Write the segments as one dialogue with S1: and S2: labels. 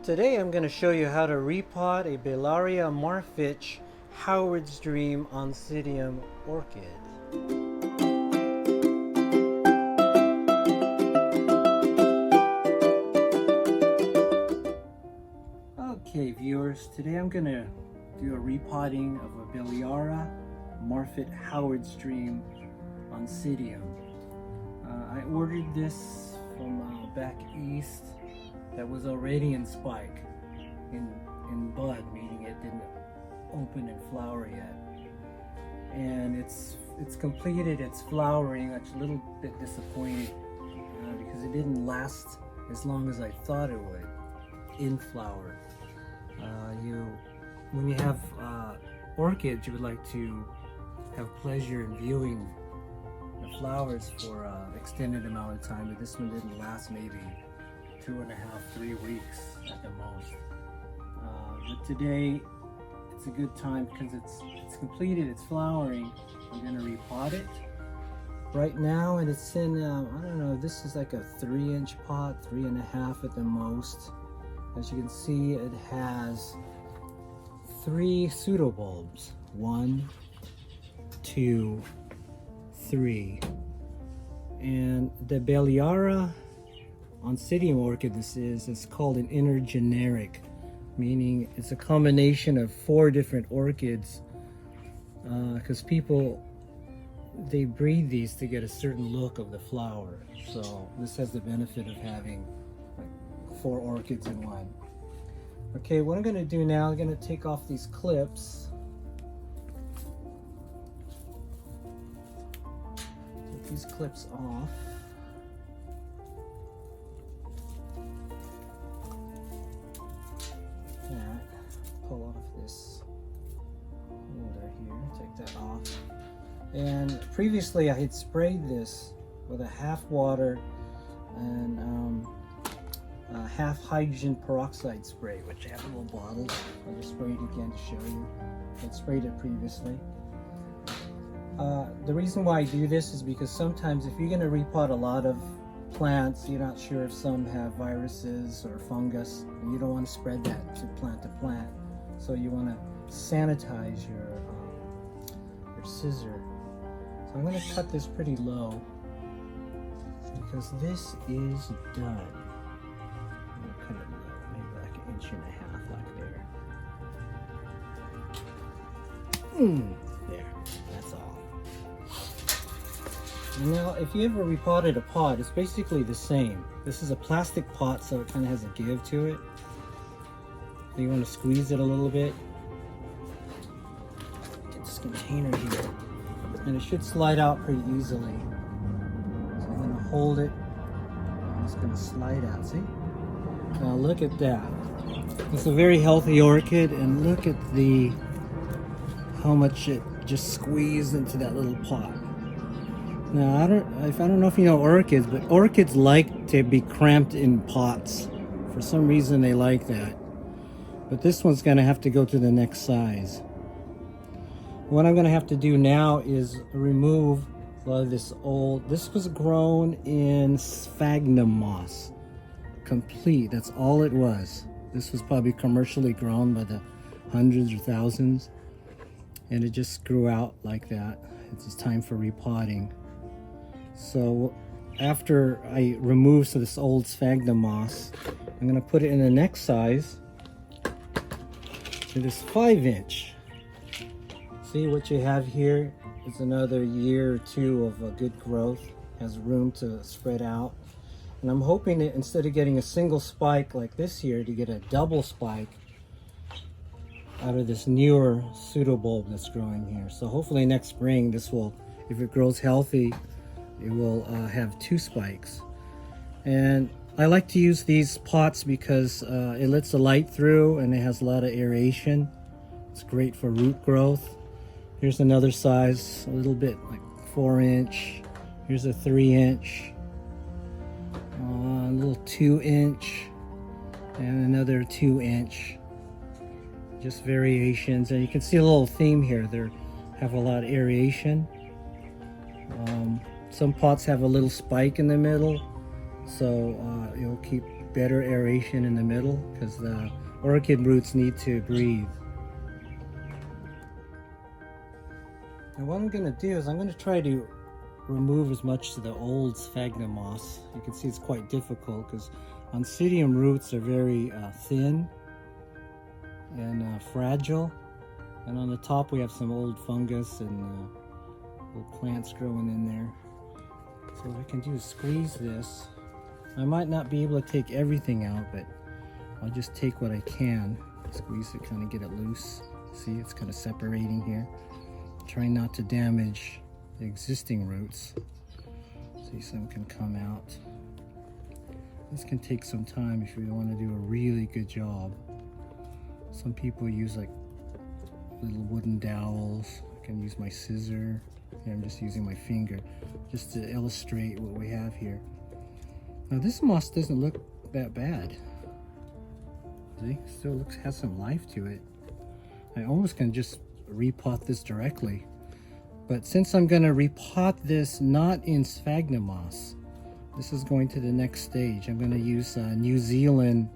S1: Today I'm going to show you how to repot a Bellaria Marfitch Howard's Dream oncidium orchid. Okay viewers, today I'm going to do a repotting of a Bellaria Marfitch Howard's Dream oncidium. I ordered this from back east. That was already in spike, in bud, meaning it didn't open and flower yet. And it's completed its flowering. I'm a little bit disappointed because it didn't last as long as I thought it would in flower. When you have orchids, you would like to have pleasure in viewing the flowers for an extended amount of time, but this one didn't last maybe 2.5, 3 weeks at the most. But today it's a good time because it's completed its flowering. I'm going to repot it right now, and it's in I don't know, this is like a 3-inch pot, 3.5 at the most. As you can see, it has 3 pseudobulbs. 1, 2, 3. And the Bellaria oncidium orchid is called an intergeneric, meaning it's a combination of 4 different orchids, because people, they breed these to get a certain look of the flower. So this has the benefit of having like 4 orchids in one. Okay, what I'm going to do now, I'm going to take off these clips. Take these clips off. Pull off this holder here, take that off. And previously I had sprayed this with a half water and half hydrogen peroxide spray, which I have a little bottle. I'll just spray it again to show you. I sprayed it previously. The reason why I do this is because sometimes if you're going to repot a lot of plants, you're not sure if some have viruses or fungus, and you don't want to spread that to plant. So you want to sanitize your scissor. So I'm going to cut this pretty low because this is done. I'm going to cut it low, maybe like 1.5 inches like there. There, that's all. And now, if you ever repotted a pot, it's basically the same. This is a plastic pot, so it kind of has a give to it. So you want to squeeze it a little bit. Get this container here. And it should slide out pretty easily. So I'm going to hold it. And it's going to slide out, see? Now look at that. It's a very healthy orchid, and look at how much it just squeezed into that little pot. Now I don't know if you know orchids, but orchids like to be cramped in pots. For some reason they like that. But this one's going to have to go to the next size. What I'm going to have to do now is remove a lot of this this was grown in sphagnum moss. Complete, that's all it was. This was probably commercially grown by the hundreds or thousands. And it just grew out like that. It's just time for repotting. So after I remove this old sphagnum moss, I'm going to put it in the next size. It is 5-inch. See what you have here is another year or 2 of a good growth. Has room to spread out. And I'm hoping that instead of getting a single spike like this year, to get a double spike out of this newer pseudobulb that's growing here. So hopefully next spring this will, if it grows healthy, it will have 2 spikes. And I like to use these pots because it lets the light through and it has a lot of aeration. It's great for root growth. Here's another size, a little bit like 4-inch. Here's a 3-inch, a little 2-inch, and another 2-inch. Just variations, and you can see a little theme here. They have a lot of aeration. Some pots have a little spike in the middle, so it'll keep better aeration in the middle because the orchid roots need to breathe. And what I'm going to do is I'm going to try to remove as much of the old sphagnum moss. You can see it's quite difficult because oncidium roots are very thin and fragile. And on the top we have some old fungus and old plants growing in there. So what I can do is squeeze this. I might not be able to take everything out, but I'll just take what I can. Squeeze it, kind of get it loose. See, it's kind of separating here. Trying not to damage the existing roots. See, some can come out. This can take some time if you want to do a really good job. Some people use like little wooden dowels. I can use my scissor. Here I'm just using my finger just to illustrate what we have here. Now this moss doesn't look that bad. See, still has some life to it. I almost can just repot this directly, but since I'm going to repot this not in sphagnum moss, this is going to the next stage. I'm going to use New Zealand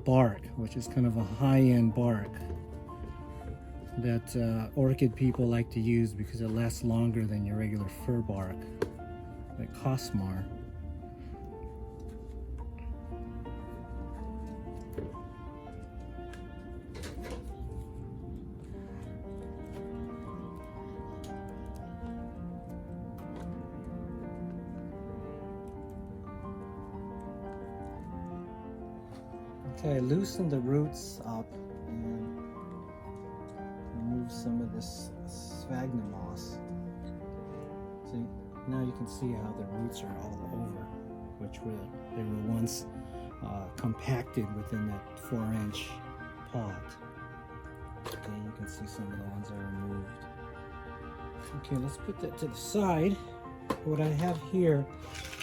S1: bark, which is kind of a high-end bark that orchid people like to use because it lasts longer than your regular fir bark, like Cosmar. Okay, loosen the roots up and remove some of this sphagnum moss. See, now you can see how the roots are all over, which they were once compacted within that 4-inch pot. Okay, you can see some of the ones I removed. Okay, let's put that to the side. What I have here,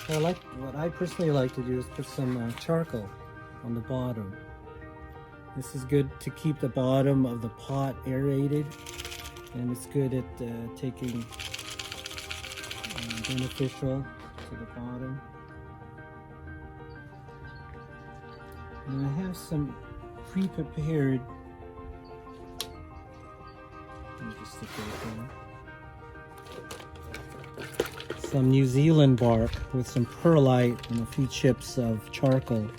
S1: what I personally like to do is put some charcoal on the bottom. This is good to keep the bottom of the pot aerated, and it's good at taking beneficial to the bottom. And I have some pre-prepared, let me just stick it in. Some New Zealand bark with some perlite and a few chips of charcoal.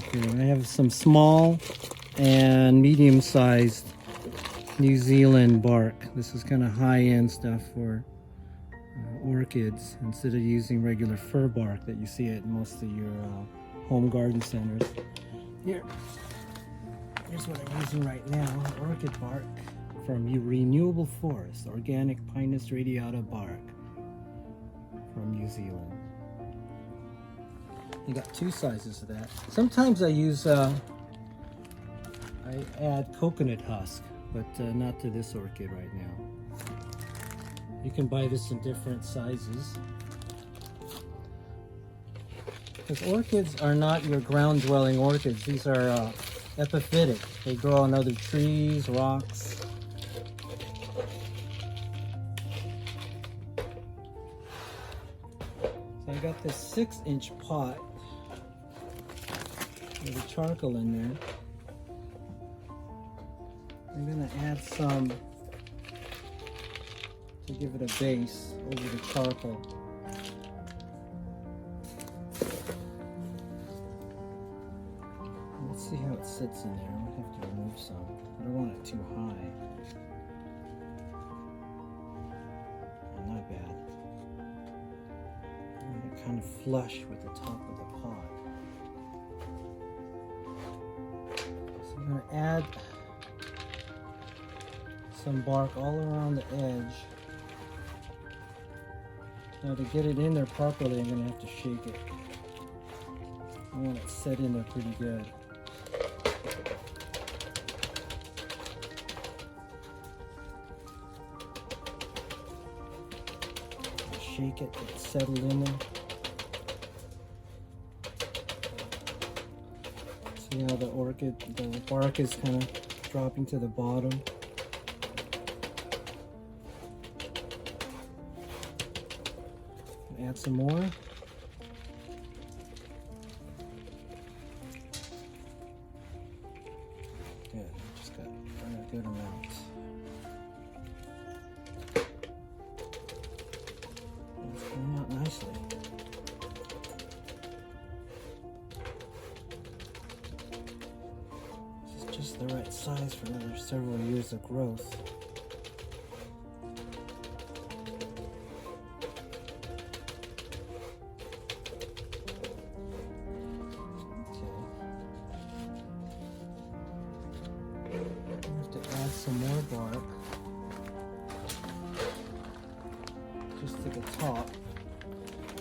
S1: I have some small and medium-sized New Zealand bark. This is kind of high-end stuff for orchids instead of using regular fir bark that you see at most of your home garden centers. Here's what I'm using right now: orchid bark from Renewable Forest, organic Pinus radiata bark from New Zealand. You got two sizes of that. Sometimes I use, I add coconut husk, but not to this orchid right now. You can buy this in different sizes. Because orchids are not your ground-dwelling orchids. These are epiphytic. They grow on other trees, rocks. So I got this 6-inch pot with the charcoal in there. I'm going to add some to give it a base over the charcoal. Let's see how it sits in there. I'll have to remove some. I don't want it too high. Oh, not bad. I want it kind of flush with the top of the pot. I'm going to add some bark all around the edge. Now to get it in there properly, I'm going to have to shake it. I want it set in there pretty good. Shake it to settle in there. See how the bark is kind of dropping to the bottom. Add some more. the right size for another several years of growth. Add some more bark just to the top.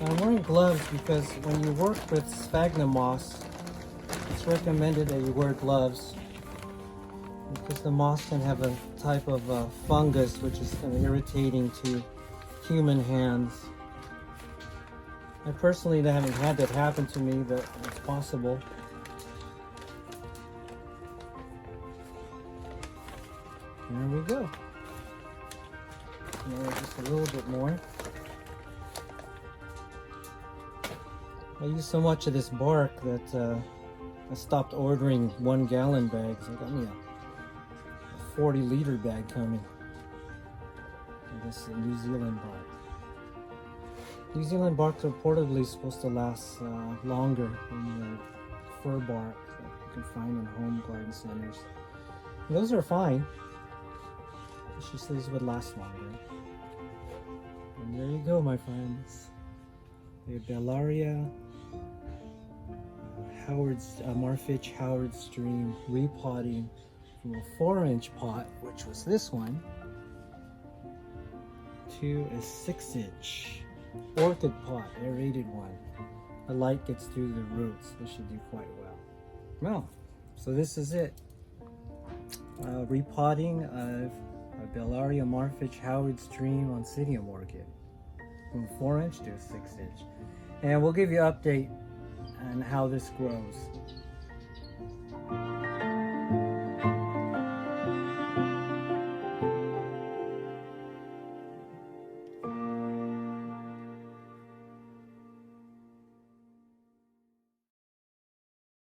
S1: Now I'm wearing gloves because when you work with sphagnum moss, it's recommended that you wear gloves because the moss can have a type of fungus which is kind of irritating to human hands. I personally haven't had that happen to me, but it's possible. There we go. Now just a little bit more. I use so much of this bark that I stopped ordering 1 gallon bags. I got me a 40-liter bag coming. And this is New Zealand bark. New Zealand barks are reportedly supposed to last longer than the fir bark that you can find in home garden centers. And those are fine. It's just these would last longer. And there you go, my friends. A Bellaria Marfitch Howard Stream repotting from a 4-inch pot, which was this one, to a 6-inch orchid pot, aerated one. The light gets through the roots. This should do quite well. Well, so this is it. Repotting of a Bellaria Marfitch Howard Stream oncidium orchid from 4-inch to a 6-inch. And we'll give you an update on how this grows.